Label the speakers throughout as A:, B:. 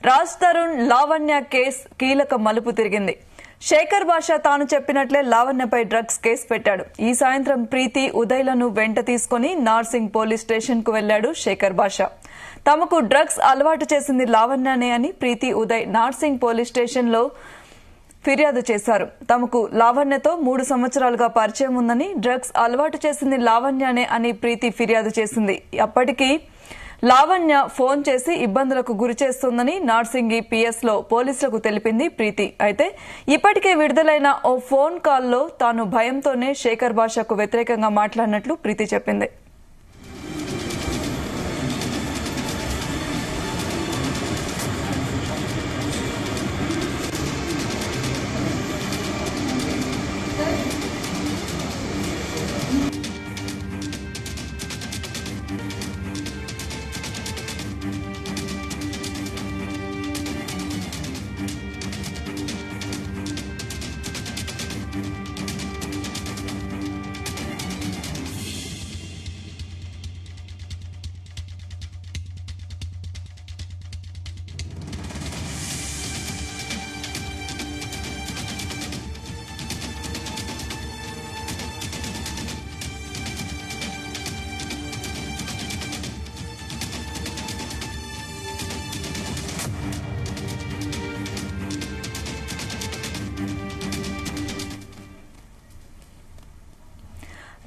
A: Raj Tarun Lavanya case కీలక మలుపు తిరిగింది. శేఖర్ భాష తాను చెప్పినట్లే లావణ్యపై డ్రగ్స్ కేసు పెట్టాడు. ఈ సాయంత్రం ప్రీతి ఉదయ్లను వెంట తీసుకుని నార్సింగ్ పోలీస్ స్టేషన్ కు వెళ్లాడు శేఖర్ భాష. తమకు డ్రగ్స్ అలవాటు చేసింది లావణ్యనే అని ప్రీతి ఉదయ్ నార్సింగ్ పోలీస్ స్టేషన్ లో ఫిర్యాదు చేశారు. తమకు లావణ్యతో 3 సంవత్సరాలుగా పరిచయం ఉందని, డ్రగ్స్ అలవాటు చేసింది లావణ్యనే అని ప్రీతి ఫిర్యాదు చేసింది. అప్పటికి లావణ్య ఫోన్ చేసి ఇబ్బందులకు గురి చేస్తుందని నార్సింగి పిఎస్ లో పోలీసులకు తెలిపింది ప్రీతి. అయితే ఇప్పటికే విడుదలైన ఓ ఫోన్ కాల్లో తాను భయంతోనే శేఖర్ భాషకు వ్యతిరేకంగా మాట్లాడినట్లు ప్రీతి చెప్పింది.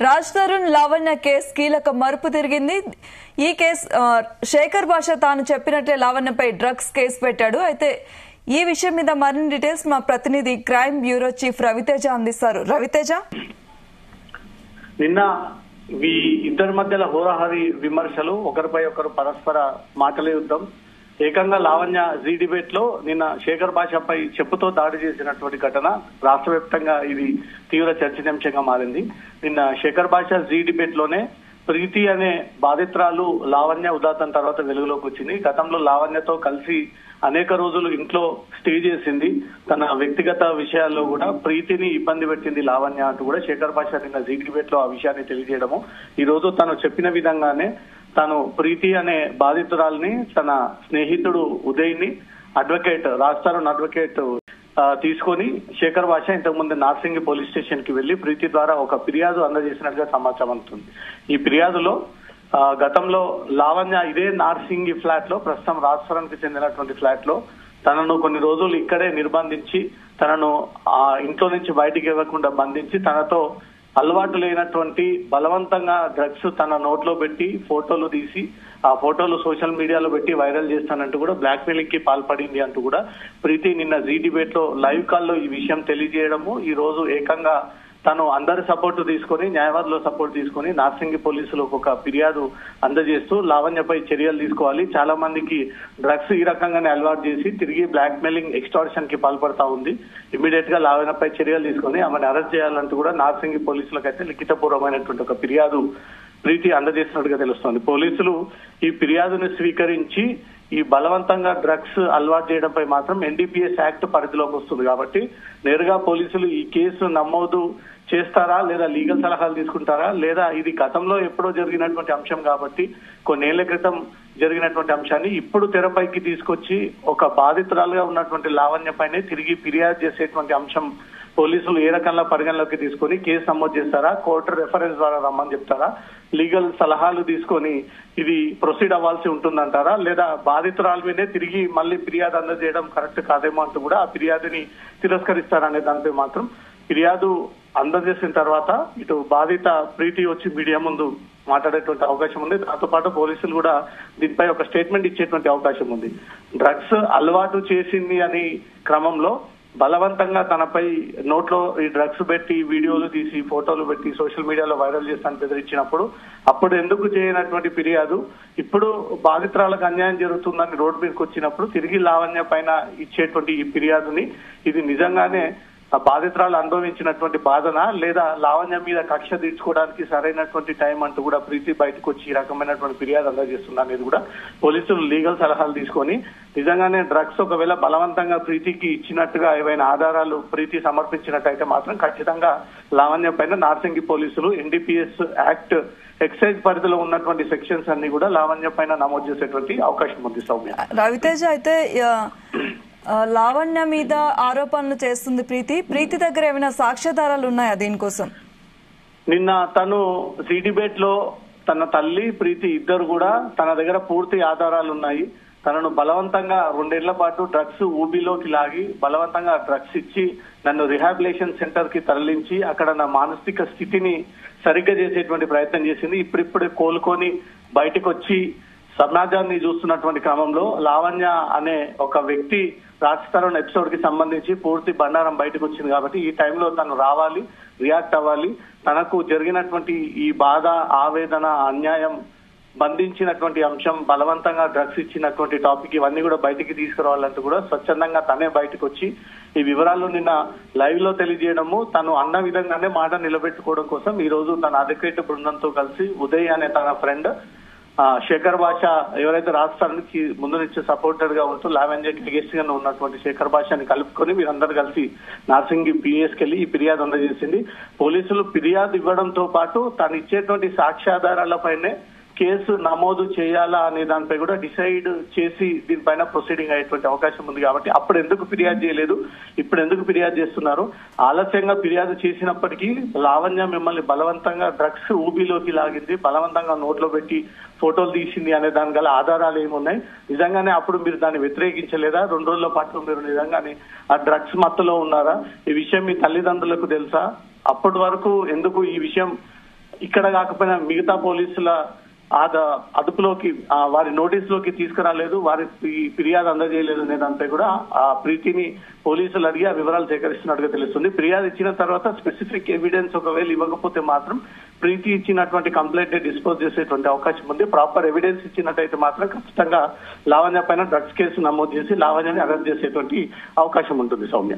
A: రాజ్ తరుణ్ లావణ్య కేసు కీలక మలుపు తిరిగింది. ఈ కేసు శేఖర్ భాష తాను చెప్పినట్లే లావణ్యపై డ్రగ్స్ కేసు పెట్టాడు. అయితే ఈ విషయం మీద మరిన్ని డీటెయిల్స్ మా ప్రతినిధి క్రైమ్ బ్యూరో చీఫ్ రవితేజ అందిస్తారు. రవితేజ,
B: నిన్న ఇద్దరి మధ్యలో హోరాహరి విమర్శలు, ఒకరిపై ఒకరు పరస్పర మాటల యుద్ధం. ఏకంగా లావణ్య జీ డిబేట్ లో నిన్న శేఖర్ భాషపై చెప్పుతో దాడి చేసినటువంటి ఘటన రాష్ట్ర వ్యాప్తంగా ఇది తీవ్ర చర్చనీయాంశంగా మారింది. నిన్న శేఖర్ భాష జీ డిబేట్ లోనే ప్రీతి అనే బాధితురాలు లావణ్య ఉదాహరణ తర్వాత వెలుగులోకి వచ్చింది. గతంలో లావణ్యతో కలిసి అనేక రోజులు ఇంట్లో స్టే చేసింది. తన వ్యక్తిగత విషయాల్లో కూడా ప్రీతిని ఇబ్బంది పెట్టింది లావణ్య అంటూ కూడా శేఖర్ భాష నిన్న జీ డిబేట్ లో ఆ విషయాన్ని తెలియజేయడము, ఈ రోజు తను చెప్పిన విధంగానే తాను ప్రీతి అనే బాధితురాల్ని తన స్నేహితుడు ఉదయ్ ని అడ్వకేట్ రాజ్ తరుణ్ అడ్వకేట్ తీసుకొని శేఖర్ భాష ఇంతకుముందు నార్సింగి పోలీస్ స్టేషన్ కి వెళ్లి ప్రీతి ద్వారా ఒక ఫిర్యాదు అందజేసినట్టుగా సమాచారం అందుతుంది. ఈ ఫిర్యాదులో గతంలో లావణ్య ఇదే నార్సింగి ఫ్లాట్ లో, ప్రస్తుతం రాజ్ తరుణ్ కి చెందినటువంటి ఫ్లాట్ లో తనను కొన్ని రోజులు ఇక్కడే నిర్బంధించి తనను ఆ ఇంట్లో నుంచి బయటికి ఇవ్వకుండా బంధించి తనతో అలవాటు లేనటువంటి బలవంతంగా డ్రగ్స్ తన నోట్లో పెట్టి ఫోటోలు తీసి ఆ ఫోటోలు సోషల్ మీడియాలో పెట్టి వైరల్ చేస్తానంటూ కూడా బ్లాక్ మెయిలింగ్ కి పాల్పడింది అంటూ కూడా ప్రీతి నిన్న జీ డిబేట్ లో లైవ్ కాల్లో ఈ విషయం తెలియజేయడము, ఈ రోజు ఏకంగా తను అందరి సపోర్ట్ తీసుకొని, న్యాయవాదుల సపోర్ట్ తీసుకొని నార్సింగి పోలీసులకు ఒక ఫిర్యాదు అందజేస్తూ లావణ్యపై చర్యలు తీసుకోవాలి, చాలా మందికి డ్రగ్స్ ఈ రకంగానే అలవాటు చేసి తిరిగి బ్లాక్ మెయిలింగ్ ఎక్స్టార్షన్ కి పాల్పడతా ఉంది, ఇమీడియట్ గా లావణ్యపై చర్యలు తీసుకొని ఆమెను అరెస్ట్ చేయాలంటూ కూడా నార్సింగి పోలీసులకు అయితే లిఖితపూర్వమైనటువంటి ఒక ఫిర్యాదు ప్రీతి అందజేసినట్టుగా తెలుస్తోంది. పోలీసులు ఈ ఫిర్యాదును స్వీకరించి ఈ బలవంతంగా డ్రగ్స్ అలవాటు చేయడంపై మాత్రం ఎన్డీపీఎస్ యాక్ట్ పరిధిలోకి వస్తుంది కాబట్టి నేరుగా పోలీసులు ఈ కేసు నమోదు చేస్తారా, లేదా లీగల్ సలహాలు తీసుకుంటారా, లేదా ఇది గతంలో ఎప్పుడో జరిగినటువంటి అంశం కాబట్టి కొన్నేళ్ల క్రితం జరిగినటువంటి అంశాన్ని ఇప్పుడు తెరపైకి తీసుకొచ్చి ఒక బాధితురాలుగా ఉన్నటువంటి లావణ్య పైనే తిరిగి ఫిర్యాదు చేసేటువంటి అంశం పోలీసులు ఏ రకంగా పరిగణలోకి తీసుకొని కేసు నమోదు చేస్తారా, కోర్టు రెఫరెన్స్ ద్వారా రమ్మని చెప్తారా, లీగల్ సలహాలు తీసుకొని ఇది ప్రొసీడ్ అవ్వాల్సి ఉంటుందంటారా, లేదా బాధితురాల మీదే తిరిగి మళ్ళీ ఫిర్యాదు అందజేయడం కరెక్ట్ కాదేమో అంటూ కూడా ఆ ఫిర్యాదుని తిరస్కరిస్తారనే దానిపై మాత్రం ఫిర్యాదు అందజేసిన తర్వాత ఇటు బాధిత ప్రీతి వచ్చి మీడియా ముందు మాట్లాడేటువంటి అవకాశం ఉంది. దాంతో పాటు పోలీసులు కూడా దీనిపై ఒక స్టేట్మెంట్ ఇచ్చేటువంటి అవకాశం ఉంది. డ్రగ్స్ అలవాటు చేసింది అని క్రమంలో బలవంతంగా తనపై నోట్లో ఈ డ్రగ్స్ పెట్టి వీడియోలు తీసి ఫోటోలు పెట్టి సోషల్ మీడియాలో వైరల్ చేస్తాను బెదిరించినప్పుడు అప్పుడు ఎందుకు చేయనటువంటి ఫిర్యాదు ఇప్పుడు బాధితురాలకు అన్యాయం జరుగుతుందని రోడ్డు మీదకి వచ్చినప్పుడు తిరిగి లావణ్య పైన ఇచ్చేటువంటి ఈ ఫిర్యాదుని ఇది నిజంగానే ఆ బాధితురాలు అనుభవించినటువంటి బాధన లేదా లావణ్య మీద కక్ష తీర్చుకోవడానికి సరైనటువంటి టైం అంటూ కూడా ప్రీతి బయటకు వచ్చి ఈ రకమైనటువంటి ఫిర్యాదు అందజేస్తుంది అనేది కూడా పోలీసులు లీగల్ సలహాలు తీసుకొని నిజంగానే డ్రగ్స్ ఒకవేళ బలవంతంగా ప్రీతికి ఇచ్చినట్టుగా ఏవైనా ఆధారాలు ప్రీతి సమర్పించినట్టయితే మాత్రం ఖచ్చితంగా లావణ్య పైన నార్సింగి పోలీసులు ఎన్డీపీఎస్ యాక్ట్ ఎక్సైజ్ పరిధిలో ఉన్నటువంటి సెక్షన్స్ అన్ని కూడా లావణ్య పైన నమోదు చేసేటువంటి అవకాశం ఉంది. సౌమ్య,
A: రవితేజ అయితే లావణ్య మీద ఆరోపణలు చేస్తుంది ప్రీతి దగ్గర ఏమైనా సాక్ష్యాధారాలు ఉన్నాయా దీనికోసం?
B: నిన్న తను జీ డిబేట్ లో తన తల్లి ప్రీతి ఇద్దరు కూడా తన దగ్గర పూర్తి ఆధారాలు ఉన్నాయి. తనను బలవంతంగా 2 ఏళ్ల పాటు డ్రగ్స్ ఊబిలోకి లాగి బలవంతంగా డ్రగ్స్ ఇచ్చి నన్ను రిహాబిలేషన్ సెంటర్ కి తరలించి అక్కడ నా మానసిక స్థితిని సరిగ్గా చేసేటువంటి ప్రయత్నం చేసింది. ఇప్పుడిప్పుడే కోలుకొని బయటకు వచ్చి సమాజాన్ని చూస్తున్నటువంటి క్రమంలో లావణ్య అనే ఒక వ్యక్తి రాజస్థాన్ ఎపిసోడ్ కి సంబంధించి పూర్తి బండారం బయటకు వచ్చింది. కాబట్టి ఈ టైంలో తను రావాలి, రియాక్ట్ అవ్వాలి. తనకు జరిగినటువంటి ఈ బాధ, ఆవేదన, అన్యాయం, బంధించినటువంటి అంశం, బలవంతంగా డ్రగ్స్ ఇచ్చినటువంటి టాపిక్ ఇవన్నీ కూడా బయటికి తీసుకురావాలంటూ కూడా స్వచ్ఛందంగా తనే బయటకు వచ్చి ఈ వివరాలు నిన్న లైవ్ లో తెలియజేయడము, తను అన్న విధంగానే మాట నిలబెట్టుకోవడం కోసం ఈ రోజు తన అధికారిక బృందంతో కలిసి ఉదయ్ అనే తన ఫ్రెండ్ శేఖర్ భాష ఎవరైతే రాష్ట్రానికి ముందు నుంచి సపోర్టెడ్ గా ఉంటూ లావెంజర్ గెస్ట్ గా ఉన్నటువంటి శేఖర్ భాషని కలుపుకొని వీరందరూ కలిసి నార్సింగి పిఎస్కి వెళ్లి ఈ ఫిర్యాదు అందజేసింది. పోలీసులు ఫిర్యాదు ఇవ్వడంతో పాటు తను ఇచ్చేటువంటి సాక్ష్యాధారాలపైనే కేసు నమోదు చేయాలా అనే దానిపై కూడా డిసైడ్ చేసి దీనిపైన ప్రొసీడింగ్ అయ్యేటువంటి అవకాశం ఉంది. కాబట్టి అప్పుడు ఎందుకు ఫిర్యాదు చేయలేదు, ఇప్పుడు ఎందుకు ఫిర్యాదు చేస్తున్నారు? ఆలస్యంగా ఫిర్యాదు చేసినప్పటికీ లావణ్య మిమ్మల్ని బలవంతంగా డ్రగ్స్ ఊబిలోకి లాగింది, బలవంతంగా నోట్లో పెట్టి ఫోటోలు తీసింది అనే దాని గల ఆధారాలు ఏమున్నాయి? నిజంగానే అప్పుడు మీరు దాన్ని వ్యతిరేకించలేదా? 2 రోజుల పాటు మీరు నిజంగానే ఆ డ్రగ్స్ మత్తులో ఉన్నారా? ఈ విషయం మీ తల్లిదండ్రులకు తెలుసా? అప్పటి వరకు ఎందుకు ఈ విషయం ఇక్కడ కాకపోయినా మిగతా పోలీసుల అదుపులోకి వారి నోటీసులోకి తీసుకురాలేదు, వారి ఫిర్యాదు అందజేయలేదు అనే దానిపై కూడా ఆ ప్రీతిని పోలీసులు అడిగి ఆ వివరాలు సేకరిస్తున్నట్టుగా తెలుస్తుంది. ఫిర్యాదు ఇచ్చిన తర్వాత స్పెసిఫిక్ ఎవిడెన్స్ ఒకవేళ ఇవ్వకపోతే మాత్రం ప్రీతి ఇచ్చినటువంటి కంప్లైంట్ డిస్పోజ్ చేసేటువంటి అవకాశం ఉంది. ప్రాపర్ ఎవిడెన్స్ ఇచ్చినట్టయితే మాత్రం ఖచ్చితంగా లావణ్య పైన డ్రగ్స్ కేసు నమోదు చేసి లావణ్యని అరెస్ట్ చేసేటువంటి అవకాశం ఉంటుంది. సౌమ్య,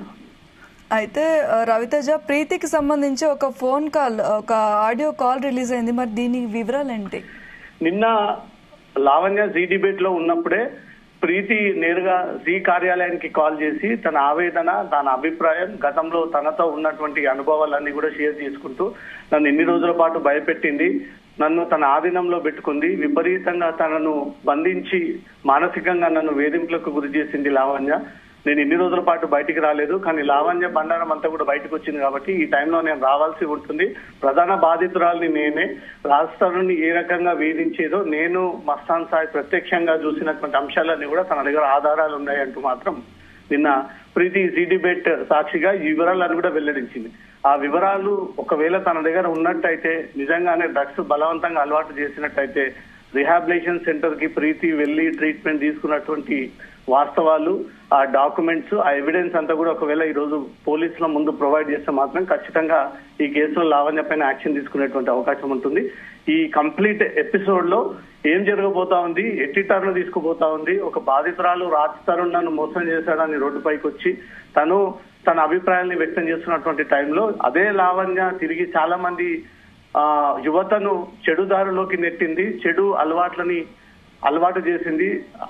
A: అయితే రవితేజ, ప్రీతికి సంబంధించి ఒక ఫోన్ కాల్, ఒక ఆడియో కాల్ రిలీజ్ అయింది. మరి దీని వివరాలు ఏంటి?
B: నిన్న లావణ్య జీ డిబేట్ లో ఉన్నప్పుడే ప్రీతి నేరుగా జీ కార్యాలయానికి కాల్ చేసి తన ఆవేదన, తన అభిప్రాయం, గతంలో తనతో ఉన్నటువంటి అనుభవాలన్నీ కూడా షేర్ చేసుకుంటూ నన్ను ఎన్ని రోజుల పాటు భయపెట్టింది, నన్ను తన ఆధీనంలో పెట్టుకుంది, విపరీతంగా తనను బంధించి మానసికంగా నన్ను వేధింపులకు గురి చేసింది లావణ్య. నేను ఎన్ని రోజుల పాటు బయటికి రాలేదు, కానీ లావణ్య బండారం అంతా కూడా బయటకు వచ్చింది. కాబట్టి ఈ టైంలో నేను రావాల్సి ఉంటుంది. ప్రధాన బాధితురాల్ని నేనే. రాజస్థాన్ని ఏ రకంగా వేధించేదో నేను, మస్తాన్ సాయి ప్రత్యక్షంగా చూసినటువంటి అంశాలన్నీ కూడా తన దగ్గర ఆధారాలు ఉన్నాయంటూ మాత్రం నిన్న ప్రీతి జీ డిబేట్ సాక్షిగా ఈ వివరాలను కూడా వెల్లడించింది. ఆ వివరాలు ఒకవేళ తన దగ్గర ఉన్నట్టయితే, నిజంగానే డ్రగ్స్ బలవంతంగా అలవాటు చేసినట్టయితే, రిహాబిలేషన్ సెంటర్ కి ప్రీతి వెళ్లి ట్రీట్మెంట్ తీసుకున్నటువంటి వాస్తవాలు, ఆ డాక్యుమెంట్స్, ఆ ఎవిడెన్స్ అంతా కూడా ఒకవేళ ఈ రోజు పోలీసుల ముందు ప్రొవైడ్ చేస్తే మాత్రం ఖచ్చితంగా ఈ కేసులో లావణ్య పైన యాక్షన్ తీసుకునేటువంటి అవకాశం ఉంటుంది. ఈ కంప్లీట్ ఎపిసోడ్ లో ఏం జరగబోతా ఉంది, ఎట్టి టర్న్ తీసుకుపోతా ఉంది? ఒక బాధితురాలు రాజ్ తరుణ్ నన్ను మోసం చేశాడని రోడ్డుపైకి వచ్చి తన అభిప్రాయాన్ని వ్యక్తం చేస్తున్నటువంటి టైంలో అదే లావణ్య తిరిగి చాలా మంది యువతను చెడు దారిలోకి నెట్టింది, చెడు అలవాటు చేసింది,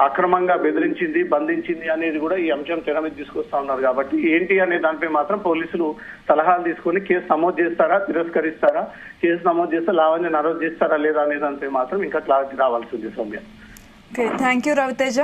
B: అక్రమంగా బెదిరించింది, బంధించింది అనేది కూడా ఈ అంశం తెర మీద తీసుకొస్తా ఉన్నారు. కాబట్టి ఏంటి అనే దానిపై మాత్రం పోలీసులు సలహాలు తీసుకుని కేసు నమోదు చేస్తారా, తిరస్కరిస్తారా, కేసు నమోదు చేస్తే లావణ్యను అరెస్ట్ చేస్తారా లేదా అనే దానిపై మాత్రం ఇంకా క్లారిటీ రావాల్సి ఉంది. Soumya,
A: thank you Raviteja.